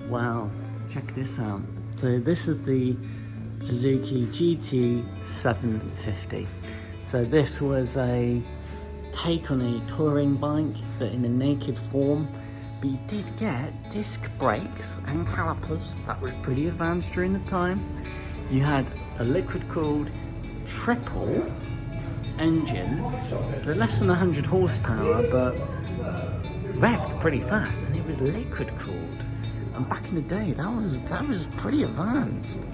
Wow, check this out. So this is the Suzuki GT 750. So this was a take on a touring bike, but in a naked form. But you did get disc brakes and calipers. That was pretty advanced during the time. You had a liquid-cooled triple engine, less than 100 horsepower, but revved pretty fast, and it was liquid-cooled. And back in the day, that was pretty advanced.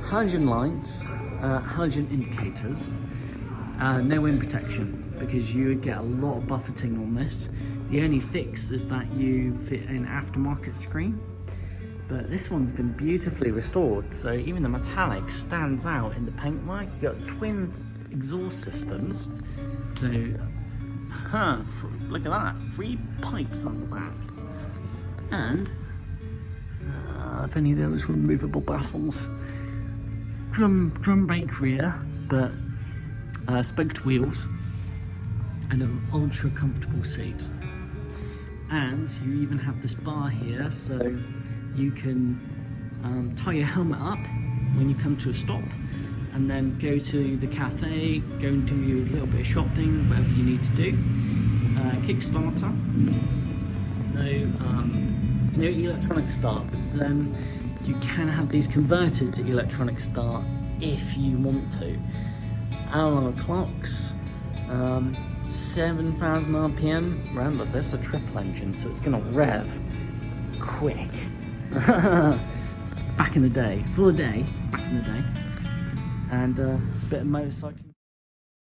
Halogen lights, halogen indicators, no wind protection, because you would get a lot of buffeting on this. The only fix is that you fit an aftermarket screen, but this one's been beautifully restored, so even the metallic stands out in the paintwork. You got twin exhaust systems, so look at that, 3 pipes on the back, and if any of those were movable baffles, drum brake rear, but spoked wheels, and an ultra comfortable seat. And you even have this bar here, so you can tie your helmet up when you come to a stop, and then go to the cafe, go and do a little bit of shopping, whatever you need to do. Kickstarter, no electronic start, but then you can have these converted to electronic start if you want to. Analog clocks, 7,000 RPM. Remember, there's a triple engine, so it's gonna rev quick. Back in the day, full of day, back in the day. And it's a bit of motorcycling.